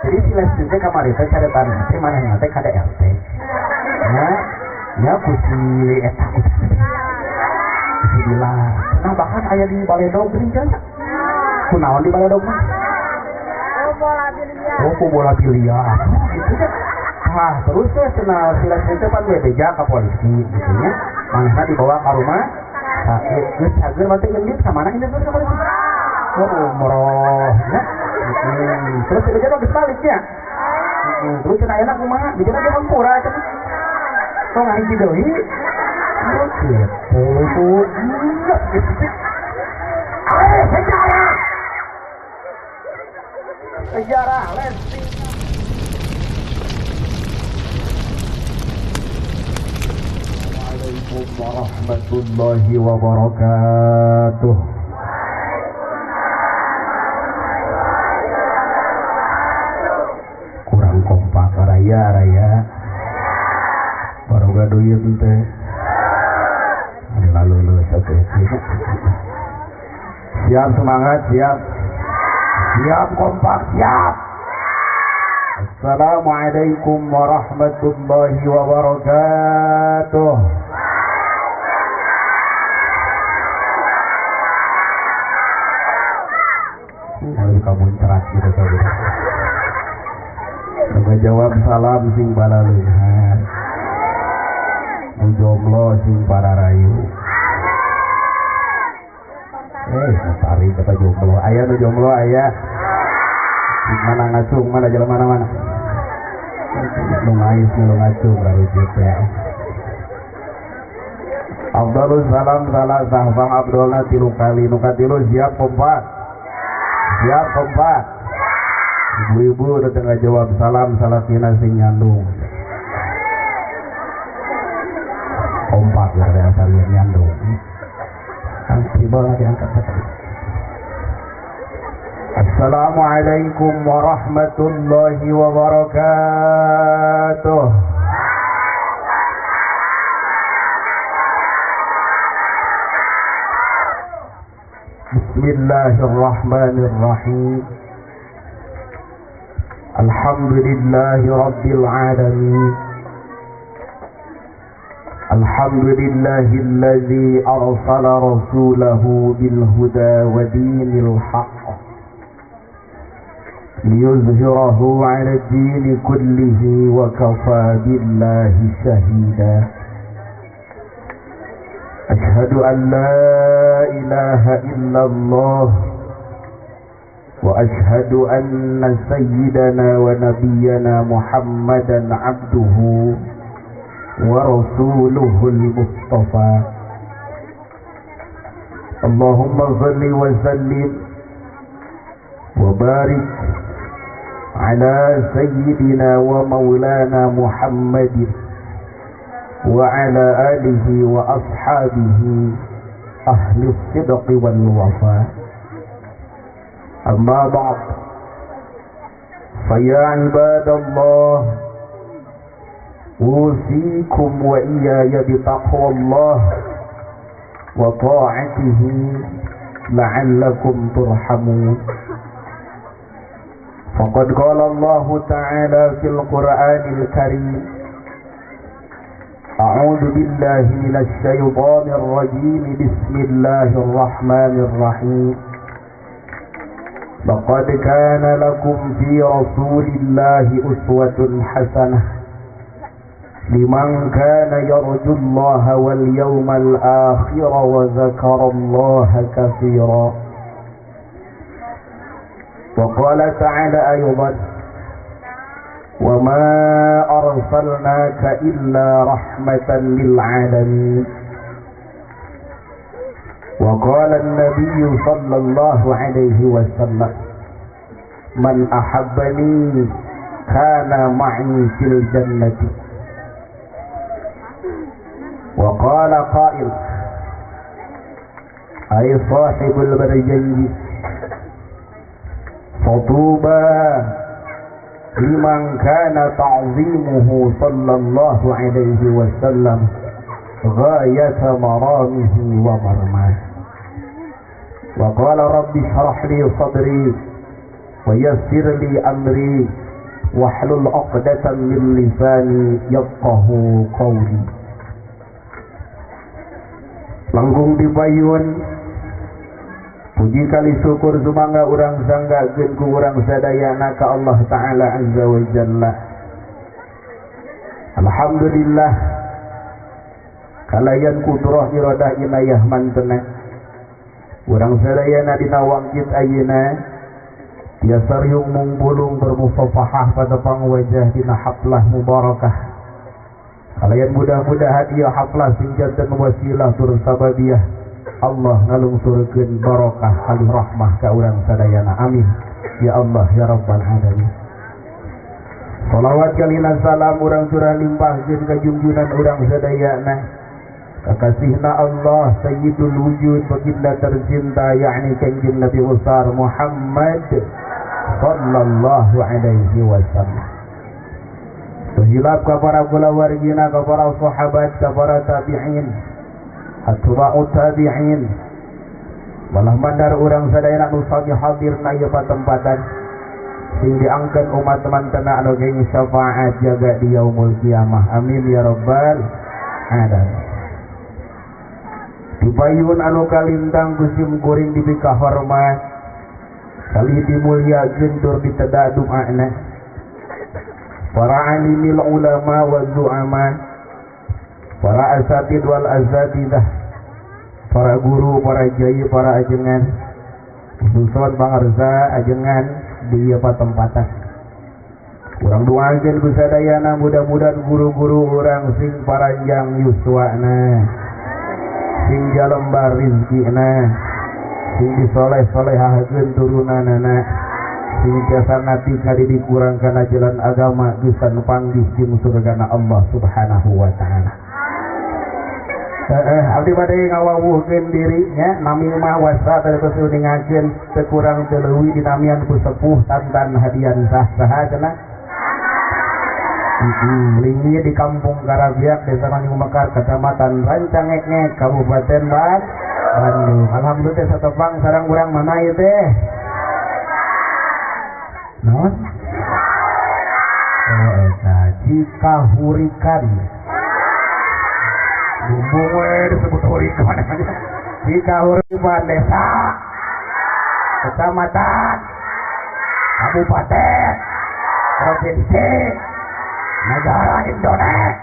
Jadi si Lesti teh kamari teh caretan teh manehna teh KDRT. Ya kusi eta kusi bila. Nah bahkan aya di Baledog geuning can. Kunaon di Baledog mah? Bola biliar. Gitu kan. Nah, terus teh cenah si Lesti teh pan bebeja ka polisi gitu nya. Manehna dibawa ka rumah sakit. Geus cager mah teh ngendit ka mana ini ka polisi. Oh, moroh. Ya. Terus bebeja mah geus baliknya. Terus cenah ayeuna kumaha? Bijana ge hampura cenah. Kok ngahiji deui? Oh, gitu. Ayo sejarah. Sejarah Lesti. Waalaikumsalam warahmatullahi wabarakatuh. Kurang kompak raya. Baru gaduyeun teh. Lalu oke. Siap semangat, siap. Siap kompak, siap. Assalamualaikum warahmatullahi wabarakatuh. Lalu kamu terakhir tadi. Coba jawab salam sing balalihan. Jomblo sing pararayu. Tari kata jomblo. Aya nu jomblo aya. Mana ngacung mana jalan mana. Nu ngais nu ngacung garujut ya. Afdhalus salam salah sahbang Abdullah 3 kali nu katilu siap kompak. Siap kompak. Ibu-ibu udah tengah jawab salam salakina sing nyandung. Kompak ya ada kalian nyandung. Tiba diangkat tadi. Assalamualaikum warahmatullahi wabarakatuh. Bismillahirrahmanirrahim. Alhamdulillahi rabbil alamin. الحمد لله الذي أرسل رسوله بالهدى ودين الحق ليظهره على الدين كله وكفى بالله شهيدا أشهد أن لا إله إلا الله وأشهد أن سيدنا ونبينا محمدا عبده ورسوله المصطفى اللهم صل وسلم وبارك على سيدنا ومولانا محمد وعلى آله وأصحابه أهل الصدق والوفاء أما بعد فيا عباد الله أوصيكم وإياي بتقوى الله وطاعته لعلكم ترحمون فقد قال الله تعالى في القرآن الكريم أعوذ بالله من الشيطان الرجيم بسم الله الرحمن الرحيم لقد كان لكم في رسول الله أسوة حسنة لمن كان يرجو الله واليوم الآخر وذكر الله كثيرا وقال تعالى أيضا وما أرسلناك إلا رحمة للعالمين وقال النبي صلى الله عليه وسلم من أحبني كان معي في الجنة وقال قائل أي صاحب البرجين فطوبى لمن كان تعظيمه صلى الله عليه وسلم غاية مرامه ومرماه وقال رب اشرح لي صدري ويسر لي أمري wahlul 'uqdatam min lisani yafqahu qawli. Langgung dipayun puji kali syukur sumangga urang sanggakeun ku urang sadayana ka Allah taala azza wa jalla. Alhamdulillah kalayan kudrah iradah inayah mantena urang sadayana dina wangkit ayeuna tiasa riung mungbulung bermusafahah pada pangwajah dina haflah mubarakah. Kalayan mudah-mudahan ieu haflah sing janten wasilah tur sababiyah Allah ngalungsurkeun barokah kalih rahmah ka urang sadayana. Amin ya Allah ya rabbal alamin. Salawat kalina salam urang curah limpahkeun ka junjungan urang sadayana kekasihna Allah sayyidul wujud baginda tercinta yakni kanjeng Nabi besar Muhammad sallallahu alaihi wasallam. Hilap ka para kulawargina, ka para sahabat, ka para tabi'in, atba'ut tabi'in, malah mandar urang sadayana nu sami hadir na ieu patempatan sing diangkeun umat mantena anu geng syafaat jaga di yaumul kiamah. Amin ya rabbal alamin. Dipayun anu kalintang kusim kuring dibika hormat kali dimulyakeun tur diteda doana para alimil ulama wa zu'ama, para asatid wal azatidah, para guru, para jai, para ajengan, khususon pangarsa ajengan di ieu patempatan. Urang doakeun ku sadayana mudah-mudahan guru-guru urang sing paranjang yuswana, sing jalembar rizkina, sing disoleh-solehahkeun turunanana, sing tiasa nati kali dikurang kana jalan agama geus panggih jeung surgana Allah Subhanahu wa taala. Abdi bade ngawawuhkeun diri nya nami mah wasa teh kudu ningakeun teu kurang teu leuwih dinamian ku sepuh Tantan Hadian saha cenah. Linggi di Kampung Karabiak, Desa Manjung Mekar, Kecamatan Rancangeknek, Kabupaten Bandung. Alhamdulillah satepang sareng urang mana ieu teh? Naon? Eta Cikahurikan. Bumbung we disebut hurikan. Cikahurikan Desa, Kecamatan, Kabupaten, Provinsi, Negara Indonesia.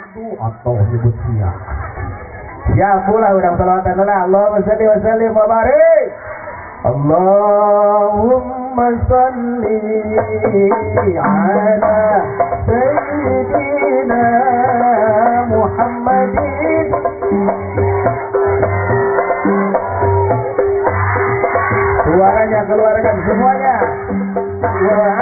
Itu atau nyebut siap. Ya pula urang salawatan heula. Allahumma shalli wa sallim wa barik. Allahumma salli ala sayyidina Muhammadin. Suaranya keluarkan semuanya. Wa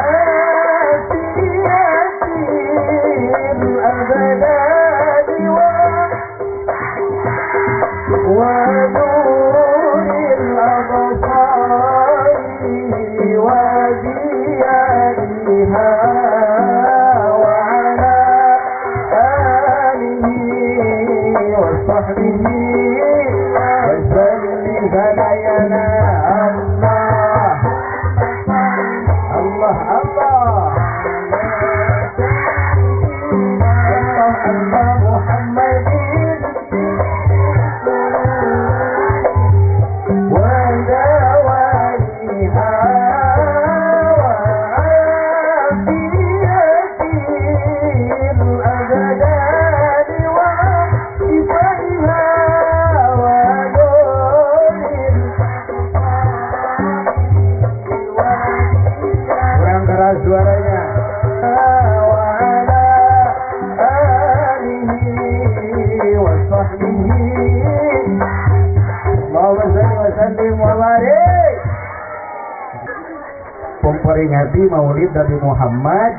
memperingati Maulid Nabi Muhammad.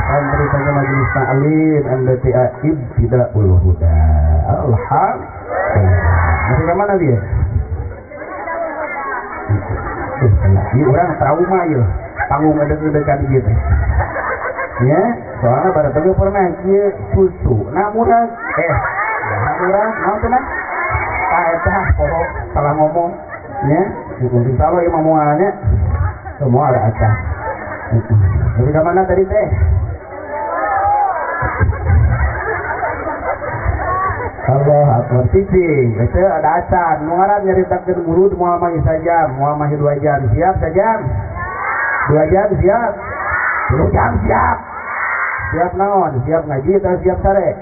Santri saja majelis taklim allati ibtidaul huda. Alhamdulillah. Masih ke mana dia? Ini orang trauma ya. Tanggung ngedek-ngedekan gitu. Ya, soalnya pada tengah pernah kia susu. Nah murah, murah, mau tenang. Eta pokok salah ngomong. Ya, insya Allah imam mualnya semua ada acah. Jadi kemana tadi teh? Allah Akbar cici. Itu ada acan. Muarab nyaritakeun murid moal mah sajam, moal mah 2 jam. Siap sajam? 2 jam siap? 2 jam siap. Siap naon? Siap ngaji atau siap sare?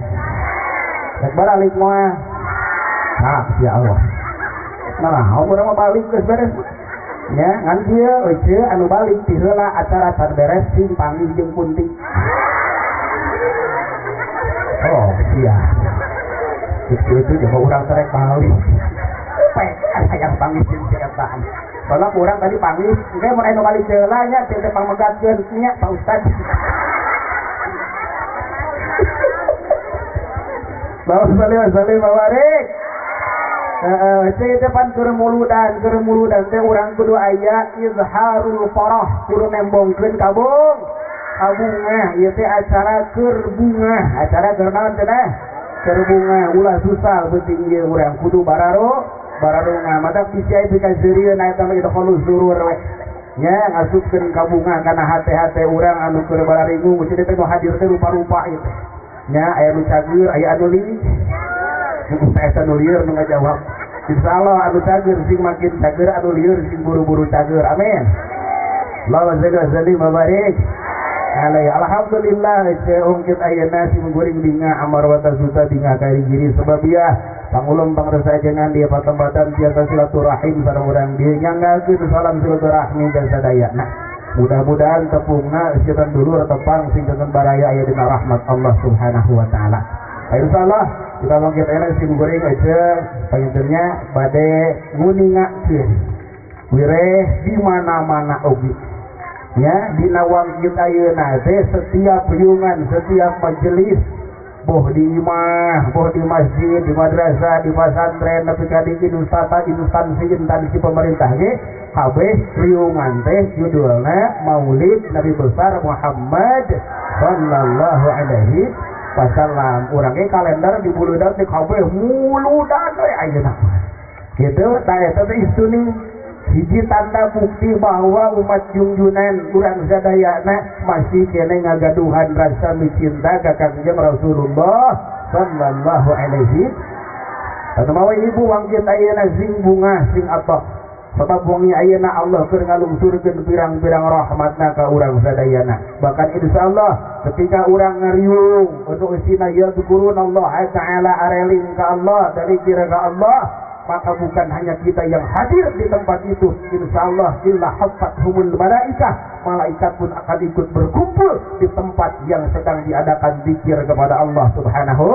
Rek balik moal. Nah, ya Allah. Nah, urang mah balik geus beres. Ya, ngan kieu euceul anu balik ti heula acara can beres sing panggih jeung kunti. Oh, iya. Itu juga orang terek balik. Saya panggil sing tahan. Kalau orang tadi panggil, enggak mau anu balik heula nya teh pangmegatkeun nya Pak Ustaz. Bawa salih bawarik. Saya depan keremuludan teh orang kudu aya izharul farah, kudu nembongkeun kabung. Kabungah ieu teh acara keur bunga, acara keur naon cenah? Keur bunga, ulah susah penting ieu urang kudu bararunga. Matak pisiai pika zeurieun eta mah idkholu surur we. Nya ngasupkeun kabunga kana hate-hate urang anu keur bararingu, mesti teh nu hadir teh rupa-rupa ieu teh. Nya aya nu cager, aya anu liwih. Eta anu lieur nu ngajawab. Insyaallah anu cager sing makin cager, anu lieur sing buru-buru cager. Amin. Allahumma shalli wa sallim wa barik alaihi. Alhamdulillah ungkit ayeuna sing goreng dinga amar wa tasuta dinga kari giri sebab ya pangulung pangresa jangan dia patempatan tiasa silaturahim sareng urang dieu nyanggakeun salam silaturahmi ka sadayana. Mudah-mudahan tepungna sieutan dulur tepang sing dengan baraya aya dina rahmat Allah Subhanahu wa taala. Insyaallah kita ungkit ayeuna sing goreng aja pangintennya bade nguningakeun wireh di mana-mana oge. Ya, di nawang kita ayeuna teh setiap riungan, setiap majelis, boh di imah, boh di masjid, di madrasah, di pesantren, tapi kali instansi pemerintah ge, kabeh riungan teh judulna Maulid Nabi besar Muhammad sallallahu alaihi wasallam. Urang ge kalender di buludan teh kabeh muludan we ayeuna. Kitu tah eta teh istuning hiji tanda bukti bahwa umat junjunan urang sadayana masih kene ngagaduhan rasa cinta ka Kangjeng Rasulullah sallallahu alaihi wasallam. Tanawa ibu wangkit ayeuna sing bunga sing atoh. Sebab wangi ayeuna Allah keur ngalungsurkeun pirang-pirang rahmatna ka urang sadayana. Bahkan insyaallah ketika urang ngariung untuk isina yadkurun Allah taala areling ka Allah dari kira ka Allah, maka bukan hanya kita yang hadir di tempat itu, insyaallah illa hafathumul malaikah, malaikat pun akan ikut berkumpul di tempat yang sedang diadakan zikir kepada Allah Subhanahu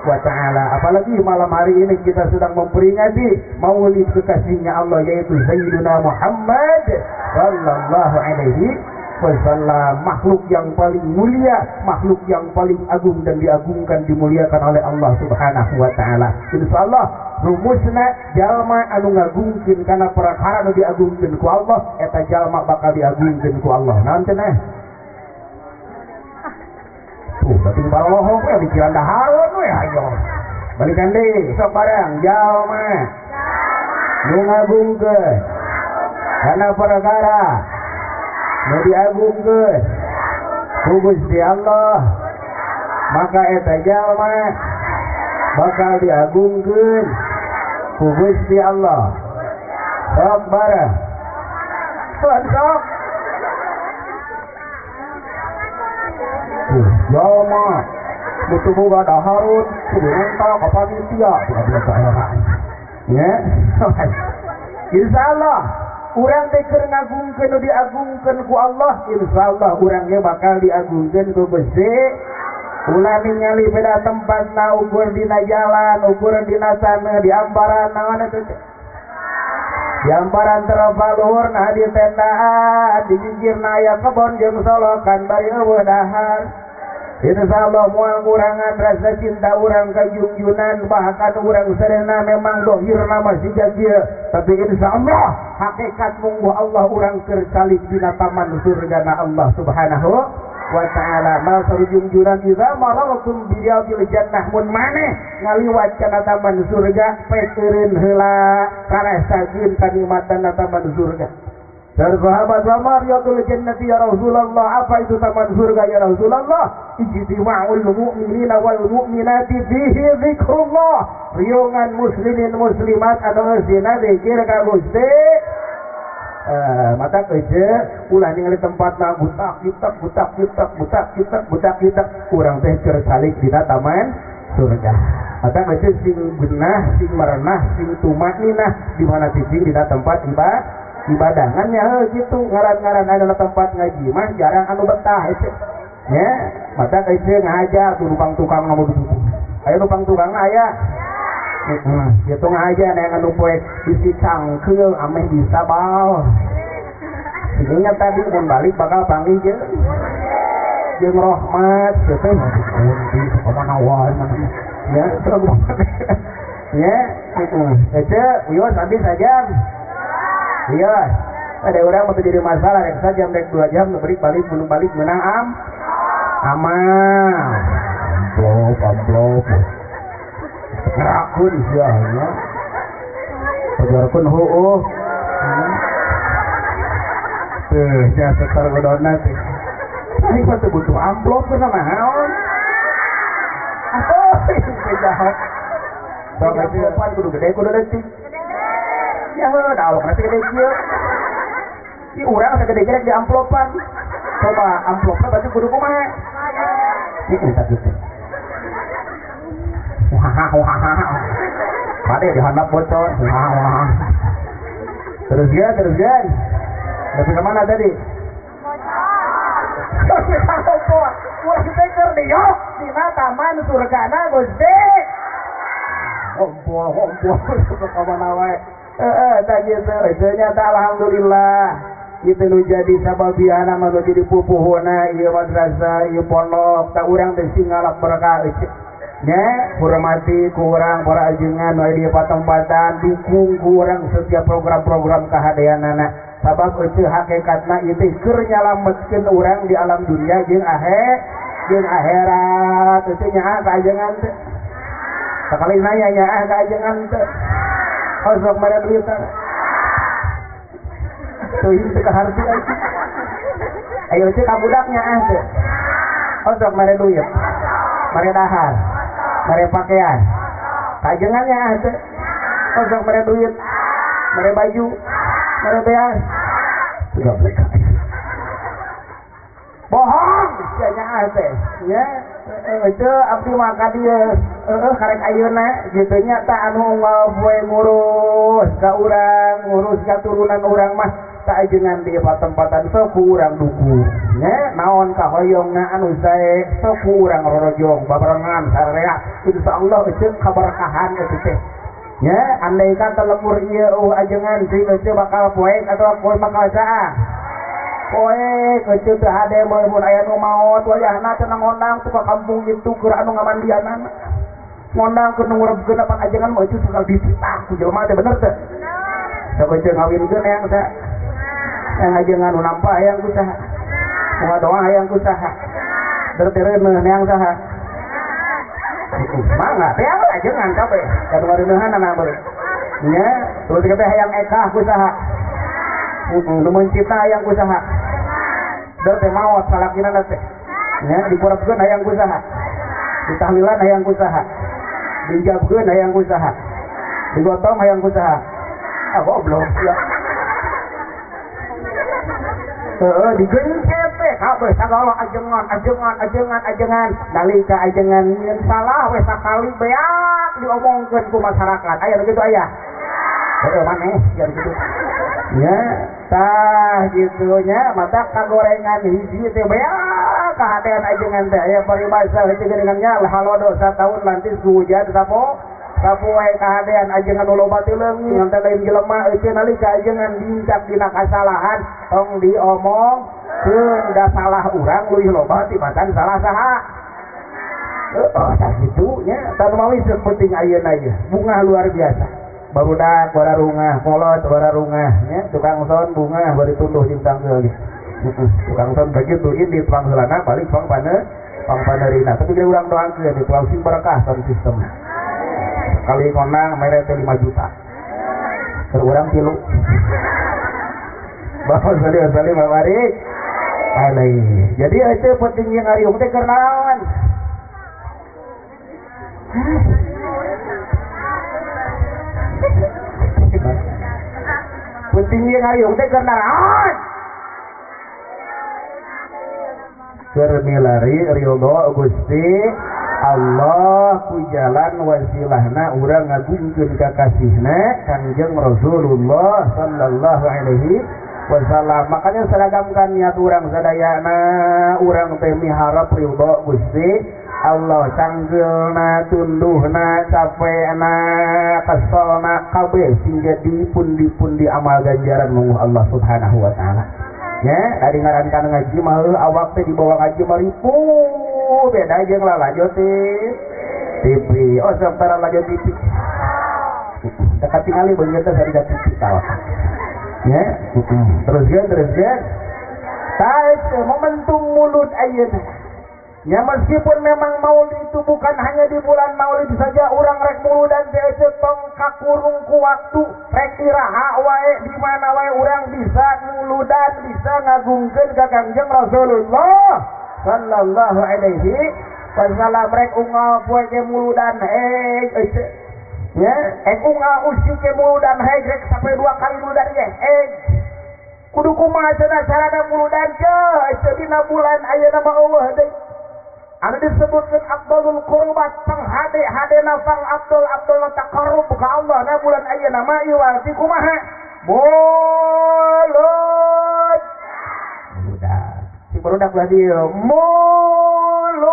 wa taala. Apalagi malam hari ini kita sedang memperingati Maulid kekasihnya Allah, yaitu Sayyidina Muhammad sallallahu alaihi wasallam, makhluk yang paling mulia, makhluk yang paling agung dan diagungkan, dimuliakan oleh Allah Subhanahu wa taala. Insyaallah rumusna jalma anu ngagungkeun kana perkara anu diagungkeun ku Allah, eta jalma bakal diagungkeun ku Allah. Naon cenah? Tuh, tapi balohong we pikiran dahareun we ayo. Balikan deui sok barang jalma nu ngagungkeun kana perkara nu diagungkeun ku Gusti Allah, maka eta jalma bakal diagungkeun ku Gusti Allah. Sok bareng. Sok. Jalma butuh boga daharun kudu nentang ka panitia tidak daerah. Ya. Insyaallah urang teh keur ngagungkeun nu diagungkeun ku Allah, insyaallah urang ge bakal diagungkeun ku Gusti. Ulah ningali beda tempat na ukur dina jalan, ukur dina sana, di amparan naon eta teh? Di amparan terapa luhur nah di tendaan, di jinggirna aya kebon jeung solokan bari eueuh dahar. Insyaallah moal ngurangan rasa cinta urang ka junjunan, bahkan urang sadayana memang dohirna masih kieu, tapi insyaallah hakikat munggu Allah urang keur salib dina taman surgana Allah Subhanahu wa ta'ala. Masar junjunan iza maralatum biyadil jannah mun maneh ngaliwat kana taman surga, pekeun heula kareh sagieun kanikmatan taman surga. Sahabat Umar riyadul jannati ya Rasulullah, apa itu taman surga ya Rasulullah? Ijtima'ul mu'minina wal mu'minati fihi zikrullah. Riungan muslimin muslimat anu zina zikir ka Gusti. Mata kerja ulah ningali tempatna butak urang teh keur salik dina taman surga. Mata kerja sing beunah, sing merenah, sing tumakninah di mana cicing dina tempat ibadangannya gitu ngaran-ngaran anu tempat ngaji mah jarang anu betah itu ya mata kayak ngajar tuh numpang tukang nomor gitu ayo numpang tukang aya gitu ngajar yang anu poe bisi cangkeul ameh bisa bal sehingga tadi mun balik bakal panggil jeung rahmat gitu di kemana wae ya terus ya itu wios habis saja. Iya, ada orang mau jadi masalah, rek jam rek 2 jam, balik belum balik menang amal, amplop, ngerakun ya, pejarkun ya setar bedona sih, ini kan butuh amplop kan mahal, jahat, so kasih kudu gede kudu detik. Ya udah Allah nanti gede dia. Ini orang segede gede di amplopan. Coba amplopnya berarti kudu kumaha. Ini tak gitu. Wah. Pade dihandap bocor. Wah. Terus kan. Tapi kemana tadi? Bocor. Wah kita kerja di taman surgana Gusti. Ompor kemana wae. Tak gitu, ternyata alhamdulillah itu nu jadi sababiana mah jadi pupuhuna ieu madrasah ieu pondok tak urang teh sing ngalap berkah nya hormati ku urang para ajengan we di patempatan dukung ku urang setiap program-program kahadeanana sabab itu hakikatna ieu teh keur nyalametkeun urang di alam dunia jeung akhirat itu nyaah ka ajengan teh sakali nanya nyaah ka ajengan teh sok mere duit tuh ini teh harti aja ayo cek kabudaknya teh sok mere duit mere dahar mere pakaian kajengannya teh sok mere duit mere baju mere beas sudah mereka bohong sia teh ya itu abdi maka dia karek ayeuna gitu nya tak anu poe ngurus ka urang ngurus katurunan urang mah tak ajengan di tempatan sok urang duku nya naon kahoyongna anu sae sok urang rorojong babarengan sarerea insyaallah itu kaberkahan itu teh nya andai kata lemur ieu ajengan sing itu bakal poe atau poe bakal saah poe kecil teh ade mun aya nu maot wayahna teh ngondang tuh ka kampung gitu keur anu ngamandianana ngondang keur ngurebkeun apa ajengan mah itu sekal disitah ku jelema teh bener teh sok teh ngawinkeun hayang teh yang ajengan nu nampa hayang ku saha moal doa hayang ku saha derteureun hayang saha mangga teh ajengan kabeh kan wareunehan anak beul nya terus kabeh hayang ekah ku saha nu mencipta hayang ku saha dar teh maot salakina teh nya dikurapkeun hayang ku saha ditahlilan hayang ku saha dijabkeun hayang ku saha digotong hayang ku saha goblok ya digencet teh kabeh sagala ajengan nalika ajengan nyeun salah we sakali beak diomongkeun ku masyarakat aya begitu aya maneh jan kitu ya tah gitunya mata kagorengan hiji teh beak kahadean ajengan teh aya paribasa hiji geuningannya halodo sataun lantis hujan sapo wae kahadean ajengan nu loba teh leungit ngan teh lain jelema euceun nalika ajengan diincak dina kasalahan tong diomong keun da salah urang leuwih loba tibatan salah saha tah kitu nya tah mawi penting ayeuna ieu bunga luar biasa barudak bararungah kolot bararungah nya tukang son bunga bari tunduh jeung tanggeul tukang son begitu ini pangheulana balik pangpanerina tapi ge urang doakeun di closing berkah son sistem kali konang mere teh 5 juta keur urang 3 Bapak salih mabarik alaihi. Jadi itu pentingnya ngariung teh keur naon? Pentingnya ngariung teh keur naon? Keur milari ridho Gusti Allah ku jalan wasilahna urang ngagungkeun ka kasihna Kangjeng Rasulullah sallallahu alaihi wasallam. Makanya seragamkan niat urang sadayana, urang teh miharep ridho Gusti Allah, canggeulna, tunduhna, capena, keselna kabeh singga di pundi-pundi amal ganjaran mung Allah Subhanahu wa taala. Ya, dari ngarankan ngaji mah awak teh dibawa ngaji mah ribu beda jeung lalajo TV. Oh, sementara lalajo TV. Dekat tingali beungeut teh sari TV tawa. Ya, terus ya. Taes momentum mulut ayeuna. Ya meskipun memang maulid itu bukan hanya di bulan maulid saja, urang rek muludan teh tong kakurung ku waktu, rek iraha wae di mana wae urang bisa muludan, bisa ngagungkeun ka Kangjeng Rasulullah sallallahu alaihi wasallam. Rek unggal poe ke muludan ya, unggal usik ke muludan rek sampai 2 kali muludan ge kudu kumaha cenah carana muludan teh dina bulan ayeuna mah Allah deui anu disebutkeun afdalul qurbat penghade-hadena pang afdal taqarrub ka Allah na bulan ayeuna mah ieu arti kumaha mulut budak si budak lah dia mulut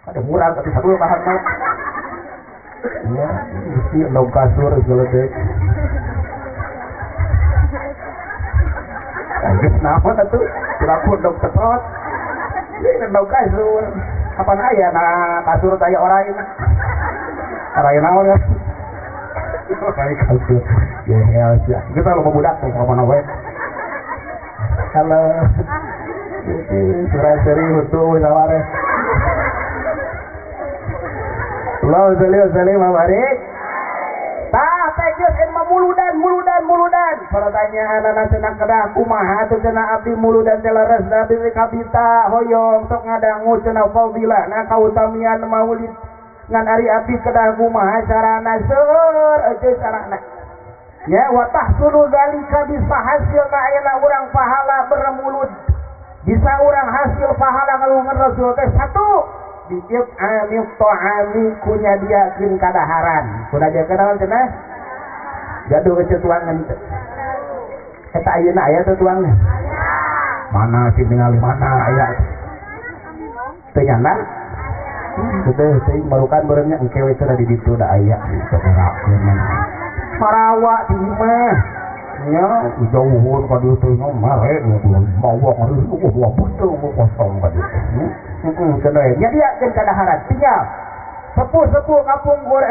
ada murah tapi sabul bahan mah ya mesti endong kasur segala teh geus naon atuh kurang dok tetrot ini endong kasur kapan aya na kasur teh aya orain orain naon ya kayak kasur ya kita lo budak teh ka mana wae kalau surah seri hutu saware Allah salli wa barik. Tah teh geus muludan. Pertanyaan anak cenah kedah kumaha teh cenah abdi muludan teh leres da bisi kabita hoyong sok ngadangu cenah fadilah na kautamian maulid ngan ari abdi kedah kumaha carana seueur euy carana. Ya wa tahsulu zalika bisa hasilna ayeuna urang pahala bermulud. Bisa urang hasil pahala ngalungan Rasul teh satu diip amif to'ami kunya diakin kadaharan kuda dia kenalan cenah gaduh kecetuangan eta ayeuna aya teh tuangna mana sih ningali mana aya teu nyanda teu marukan beurangnya engke we teh di ditu da aya terakeun marawa di imah nya jauhun ka ditu nya mare bawa ka ditu bawa betul kosong ka ditu cenah nya diakeun kadaharan tinggal sepuh-sepuh kapung gor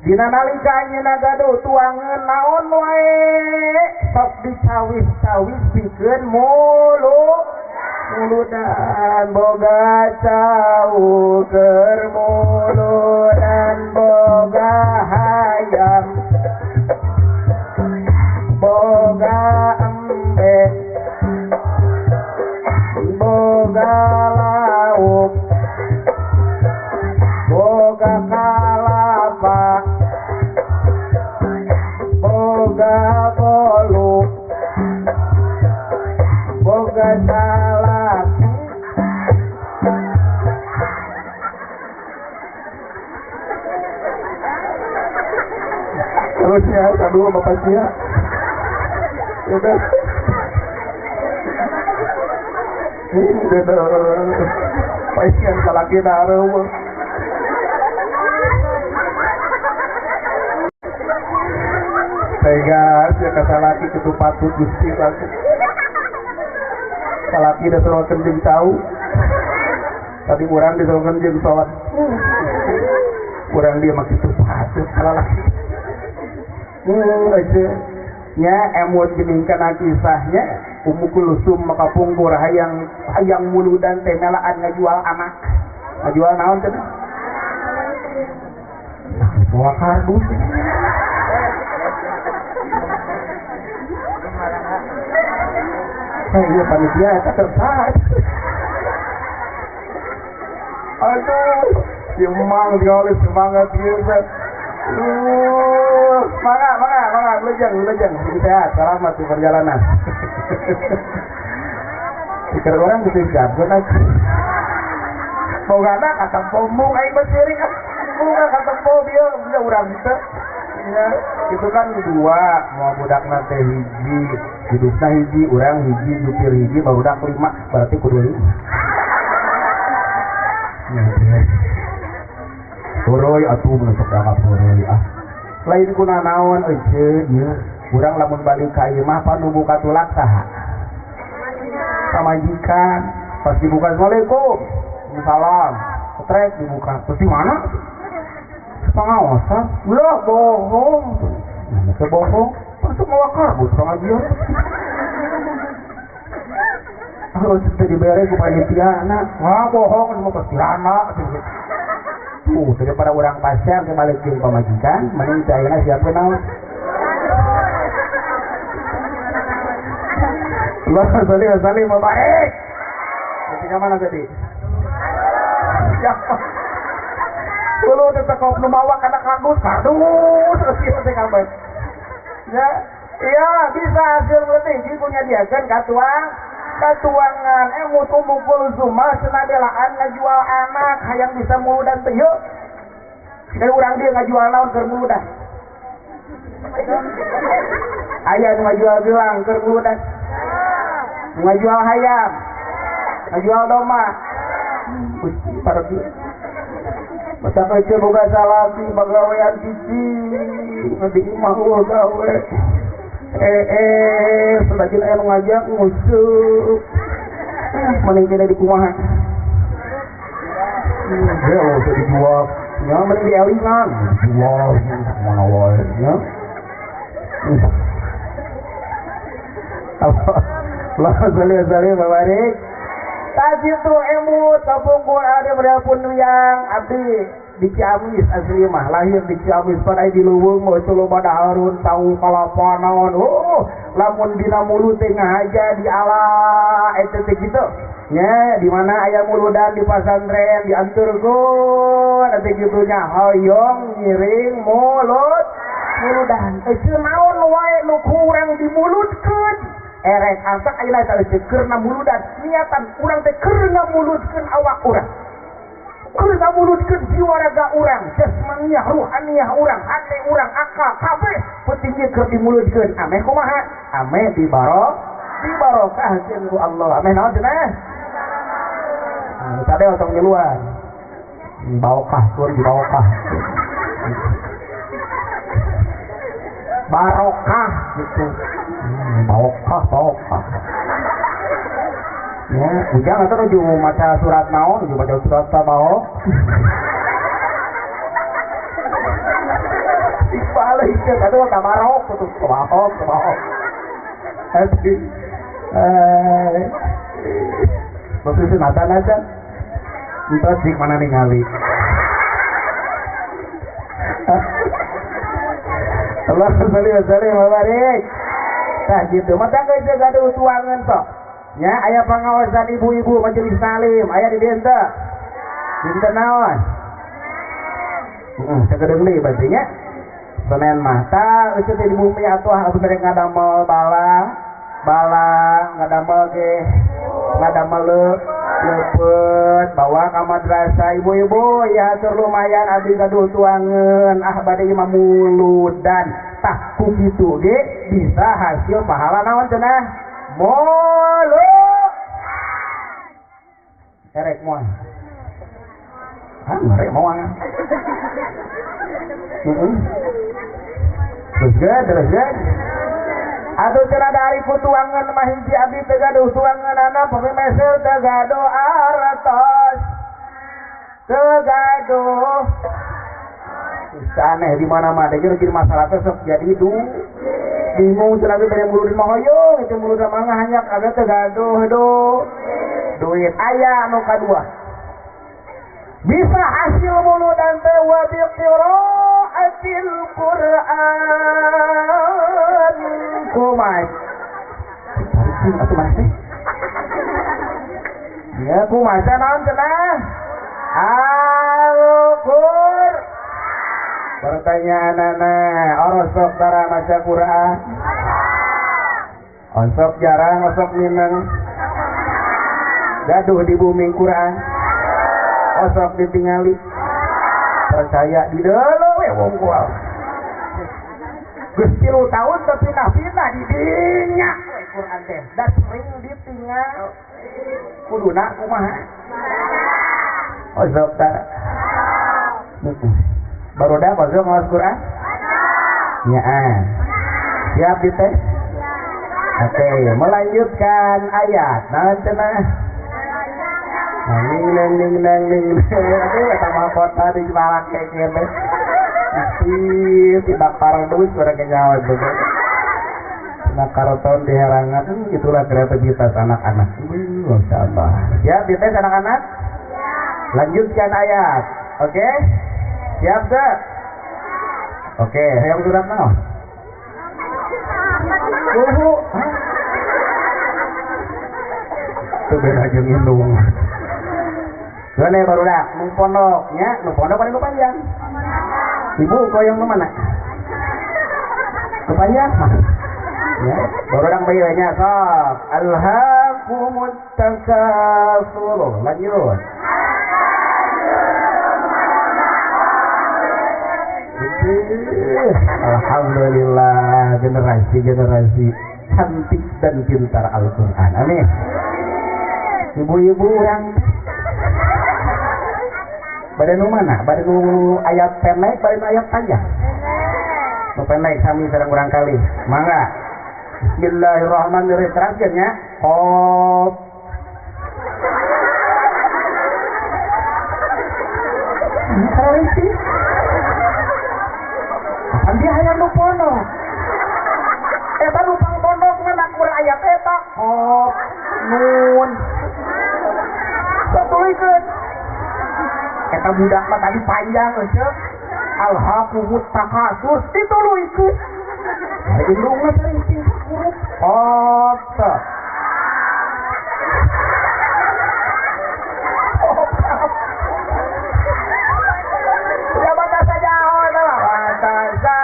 dina nalika ayeuna gaduh tuangeun naon wae sok dicawis-cawis pikeun muludan boga cau keur muludan boga hayam boga embe boga lauk boga kalapa boga bolu boga salak terusnya kedua bapaknya udah pasien kalaki dareuh tegas ya kata laki ketupatut Gusti laki kalaki da sorokeun jeung tahu tadi urang disorokeun jeung salat urang dia mah kitu patut kalalaki aja nya emut geuning kana kisahnya Ummu Kulsum maka pungkur hayang muludan teh melaan ngajual anak ngajual naon teh bawa kardus Iya panitia eta tersat. Aduh, emang sekali semangat gitu. Semangat, lejang, sehat, selamat di perjalanan. Pikir orang gitu jago lagi. Mau gak ada kata pomong, aing bersiring kan. Bunga kata dia bisa urang gitu. Ya, itu kan dua, mau budak nanti hiji, hidupnya hiji, urang hiji, jupir hiji, barudak 5, berarti kudu 5. Poroy atuh menutup angkat poroy ah. Lain guna naon euy nya. Urang lamun balik ka ieu mah panu buka tulak saha? Pamajikan. Pas dibuka Assalamualaikum. Salam. Trek dibuka. Terus di mana? Pengawasan. Ulah bohong. Nah, bohong. Masuk mawakar buat pengajian. Harus diberi ku panitia anak. Wah bohong semua kestirana. Daripada orang pasar ke balik jeung pamajikan, mending cairna siap kenal. Allahumma sholli wa barik. Ketika mana tadi? Ya. Kulo teh tekop nu mawa kana kardus kieu teh kabeh. Ya, iya bisa hasil berarti hiji punya diakeun katuangan mutu mukul zuma senadelaan ngajual anak hayang bisa muludan teh yeuh. Dari urang dia ngajual naon keur muludan. Aya nu ngajual gelang keur muludan. Ngajual hayam. Ngajual domba. Gusti para dia. Masa kece boga salaki bagawean cici. Ngadi imah gawe. Sebagian aya ngajak ngusuk. Mending kena di kumaha. Ya, usah dijual. Ya, mending di elingan. Jual mana wae ya. Allah sallallahu barik. Tadi tu emut kapungkur ada berapun yang abdi di Ciamis asli mah lahir di Ciamis pada di Luwung mau itu loba daharun tahu kalapa naon lamun dina mulut tengah aja di ala eta teh gitu nya di mana aya muludan di pasantren dianturkeun eta gitunya hoyong ngiring muludan teu naon wae nu kurang dimulutkeun erek angsak ayeuna teh keur namuludan niatan urang teh keur ngamulutkeun awak urang keur ngamulutkeun jiwa raga urang jasmaniah ruhaniah urang hati urang akal kabeh pentingnya keur dimulutkeun ameh kumaha ameh dibarokahkeun ku Allah ameh naon cenah tadi otong nyeluan barokah tur barokah barokah gitu barokah ya ujang atau nuju maca surat naon nuju maca surat tabarok ibalik itu aduh tabarok itu tabarok hati waktu itu natan aja entah di mana ningali Allah sallallahu alaihi wasallam tah gitu mata geus gaduh tuangan sok nya aya pangawasan ibu-ibu majelis salim aya di dieu teh dinten naon sakedeung deui berarti nya Senen mah tah euceut di bumi atuh atuh mereka ngadamel bala ngadamel ge ngadamel leupet bawa ka madrasah ibu-ibu ya hatur lumayan abdi gaduh tuangan bade imam muludan tah ku kitu ge bisa hasil pahala naon cenah mulu erek moal ngerek moal terus aduh cenah dari putuangan mah hiji abdi teu gaduh tuangan anak pemesel teu gaduh artos teu gaduh aneh di mana-mana jadi masalah teh sok jadi bingung cenah ge bere mulud mah hoyong itu mulud mah hanya ada teu gaduh duit aya anu kadua bisa hasil muludan teh wa bi qiraatil Qur'an kumai cing atuh mana teh ya kumaha naon cenah Al-Qur'an pertanyaan anak orosok tara maca Quran osok jarang osok mineng gaduh di bumi Quran osok ditingali percaya di dulu we wong kual geus 3 tahun tapi pindah di dinya we Quran teh da sering ditinggal kuduna kumaha osok tara barudak osok ngawas Quran nyaan siap dites oke melanjutkan ayat nah cenah ning aduh eta mah kota di balak kayak gini tidak paradus orang kenyawa juga nah karoton diherangan itulah kreativitas anak-anak Masya Allah siap dites anak-anak lanjutkan ayat oke siap gak oke yang surat naon itu beda jeung indung gane barudak nu pondoknya nu pondok paling panjang ibu koyong nu mana nu panjang ya barudak bayi nya sok alhaqumut takatsur lanjut alhamdulillah generasi cantik dan pintar Al-Quran amin ibu-ibu yang pada nu mana? Pada nu ayat pendek, pada nu ayat panjang. Nu pendek kami sedang kurang kali. Mangga. Bismillahirrahmanirrahim. Terakhirnya Qaf. Terisi. Andi hayang nu pondok. Eta nu pang pondok ngan kurang ayat eta Qaf Nun. Satulikeun. Eta budak mah tadi panjang euceuk alhaqumut takatsur dituluykeun ari indungna terisi huruf qaf ya baca saja baca saja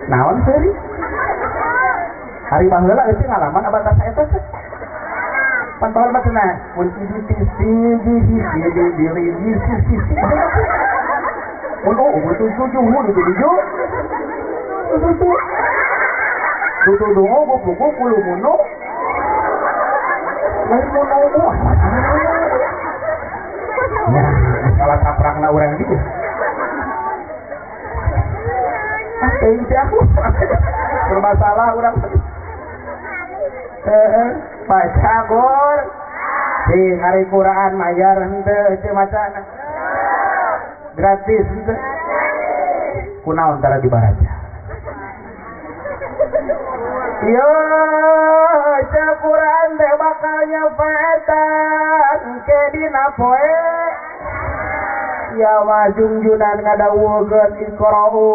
naon seuri hari baheula euy ngalaman abad saya teh pantauan mah cenah mun di mun betul tujuh di tujuh tujuh dongo goblok kulo mono lain mono ya salah saprakna urang gitu ini aku bermasalah orang baca gor di hari Quran mayar henteu teu macana gratis henteu kunaon tara dibaraja yo baca Quran teh bakal nyafaatan ke dina poe ya majungjunan ngadawukeun iqra'u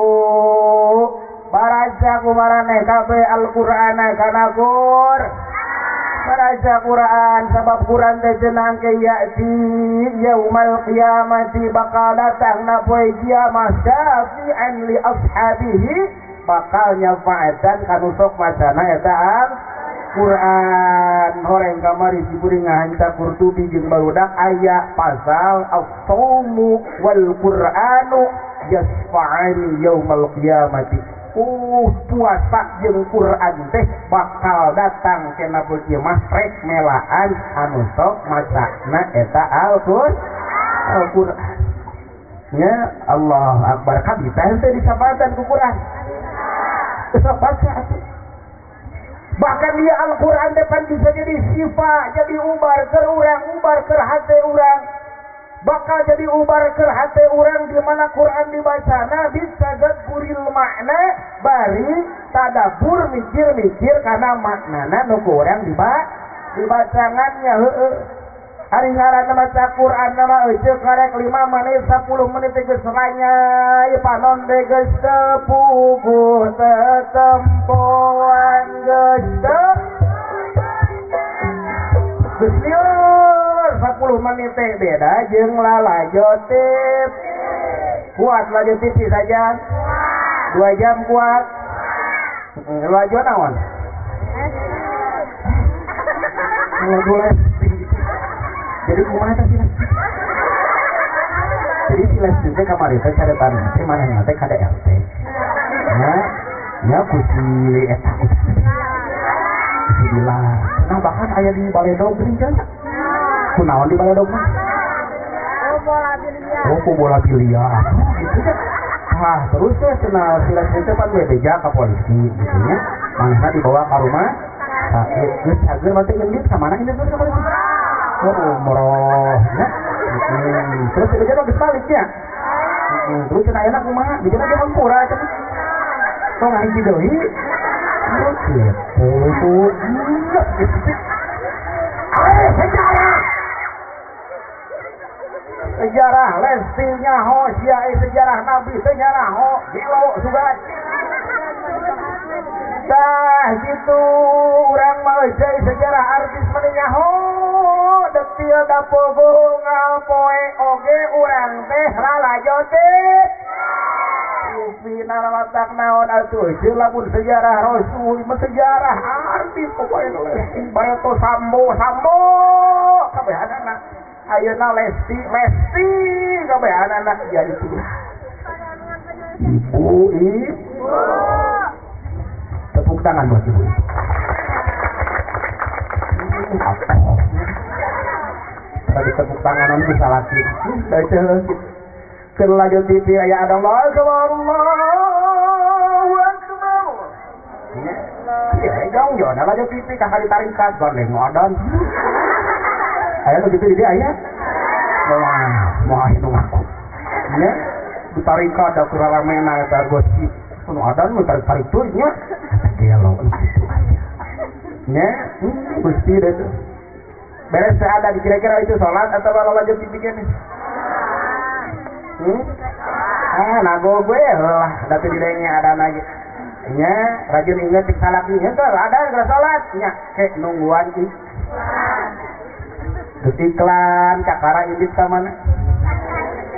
baraja kumarane kabeh Al-Qur'ana kana Gur baraja Quran sabab Quran teh cenah ke ya'ti yaumal qiyamati bakal datang na poe kiamat syafi'an li ashabihi bakal nyafaatan kanu sok macana eta Quran horeng kamari siburi ngahanca Qurtubi jeung barudak aya pasal as-saumu wal Qur'anu yasfa'ani yaumal qiyamati puasa jeung Quran teh bakal datang kana poe kiamat rek melaan anu sok macana eta Al-Qur'an ya Allah akbar kabita henteu disapatan ku Quran Bisa baca atuh. Bahkan dia Al-Quran depan bisa jadi sifat, jadi ubar ke urang, ubar ke hati urang. Bakal jadi ubar ke hati urang di mana Quran dibaca. Nabi tadaburil makna bari tadabur mikir-mikir karena maknana nu urang dibacangannya heueuh. Hari ngaranna maca Quran nama euceuk karek 5 menit 10 menit geus ranyai panon de geus tepuguh tetempoan geus geus lieur 10 menit teh beda jeung lalajotip. Kuat lajotip saja 2 jam kuat. Lajo naon? Jadi kumaha teh sih? Jadi silas teh kamari teh caretan teh manehna teh KDRT. Ya kusi eta. Alhamdulillah. Nah bahkan aya di Baledog geuning kan? Kunaon di Baledog mah? Bola biliar. Gitu kan. Nah, terus teh cenah silas teh pan bebeja ka polisi gitu nya. Manehna dibawa ka rumah sakit. Geus ageun mah teh ngeunit ka mana ini ka polisi? Oh, umroh, ya. Terus dia geus baliknya. Terus cenah enak kumaha? Dia ge hampura cenah. Tong hiji deui. Terus gitu. Sejarah. Sejarah Lesti nyaho sia sejarah Nabi sejarah ho gilo sugan. Tah gitu urang mah jai sejarah artis menyaho detil dapogo ngapoe oge urang teh lalajotip. Upina matak naon atuh jeung lamun sejarah Rasul mah sejarah artis pokoe Lesti Bareto Sambo kabehanana ayeuna Lesti kabehanana jadi ibu tepuk tangan buat ibu. Tadi tepuk tanganan bisa laki. Baca lagi. Kelajut TV aya ada Allah Allahu Akbar. Ya, jauh yo, nah lajut TV kakak ditarikat gandeng ngodan. Aya nu kitu di dia aya. Moal itu ngaku. Ya, ditarikat da kuraramena eta gosip. Nu ada nu tarik tuh nya. Gelo itu aja. Ya, gusti itu. Beres ada kira-kira itu salat atau kalau wajib dibikin. Nago gue lah, tapi di lainnya ada lagi. Nya, rajin ingat tik salat ini tuh ada enggak salat? Nya, kayak nungguan sih. Iklan kakara ini mana?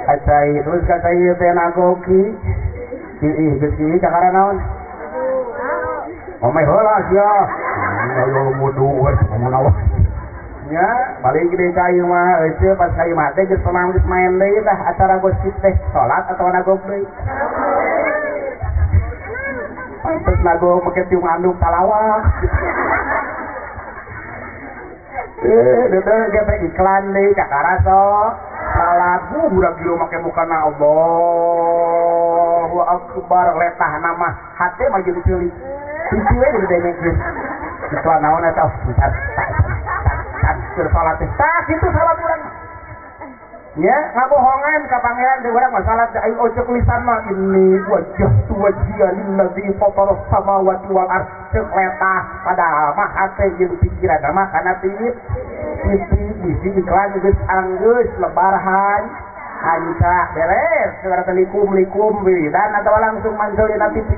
Acai terus kakai teh nago ki. Geus kakara naon? Omeh heula sia. Ayo mudu we ngomong nya balik gede kayu mah eueuh pas kayu mah teh geus pamang geus main deui tah acara gosip teh salat atau nagok deui. Terus nagok make tiung anduk talawah. Dedeng ge teh iklan deui kakara sok. Salat budak gilo make mukana Allahu Akbar letah nama hate mah jeung ceulik. Cicing we gede geus. Iklan naon eta? Salat teh tah kitu salat urang ya ngabohongan ka pangeran teh urang mah salat aing ojek lisan mah ini wajah lillazi fataras samawati wal ardh ceuk letah padahal mah hate jeung pikiran mah kana tiwit bisi iklan geus anggeus lebarhan anca beres segala likum wiridan atawa langsung manjul dina TV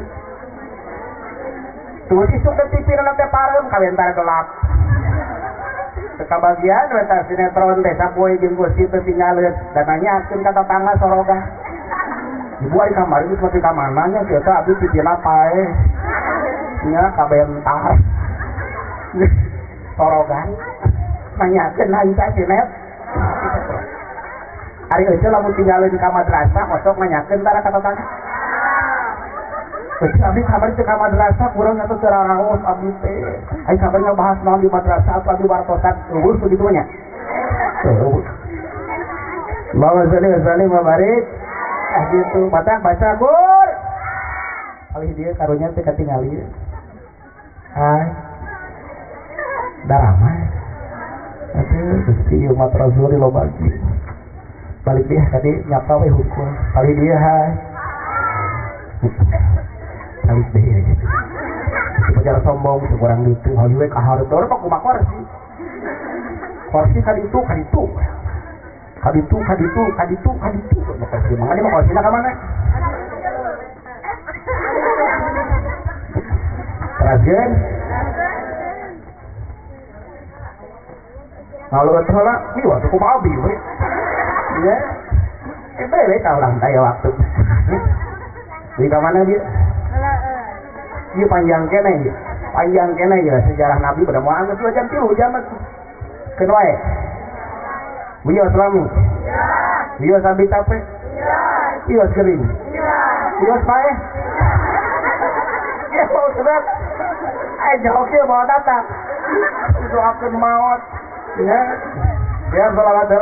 tuh isuk teh TV na teh pareum kabentar gelap kebagian eta sinetron teh sapoe jeung gosip teh tinggalkeun dan nanyakeun ka tetangga soroga. Ibu ari kamar geus mati ka mana nya kieu teh abdi pipina pae. Nya kabentar. Sorogan nanyakeun haita sinet. Ari eueuh lamun tinggalkeun di madrasah kosok nanyakeun tara ka tetangga. Abdi kabar teh ka madrasah kurang atuh teu raos abdi teh. Ai kabarnya bahas naon di madrasah atau di bartosan eueuh begitu nya. Allahumma shalli wa sallim wa barik. Gitu baca Gur. Kali dia karunya teh katingali. Hai. Darama. Aduh, Gusti umat Rasul di lobagi. Balik dia tadi nyapa we hukum. Kali dia hai. Balik dia. Pajar sombong itu kurang gitu. Hal we kaharep orang kok kumaha kursi. Kursi kaditu. Kaditu. Kursi mah dia mah kursina ka mana? Terakhir. Kalau betul lah, ini waktu ku mau biu, ya, beli kau lantai waktu. Di mana dia? Dia panjang kena ya sejarah Nabi pada mau anggap 2 jam 3 jam. Kenapa? Bios lami. Bios sambil tape. Bios kering. Bios pae. Ya mau sedap. Oke bawa data. Itu akan maut. Ya, salawat